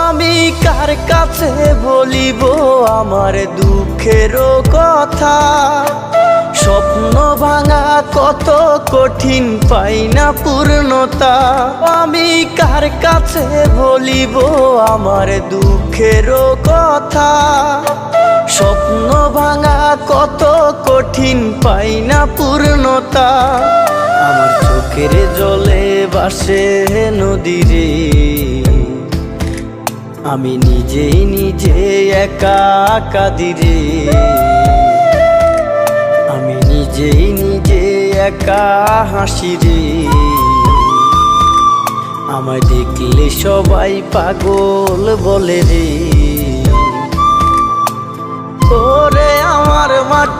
আমি কার কাছে বলিব আমার দুঃখের কথা, স্বপ্ন ভাঙা কত কঠিন পাই না পূর্ণতা। আমি কার কাছে বলিব আমার দুঃখের কথা, স্বপ্ন ভাঙা কত কঠিন পাই না পূর্ণতা। আমার চোখের জলে ভাসে নদীরে, আমি নিজেই নিজে একা কাঁদিরে, আমি নিজেই নিজে একা হাসিরে। আমায় দেখলে সবাই পাগল বলে রে, ওরে আমার মাটি।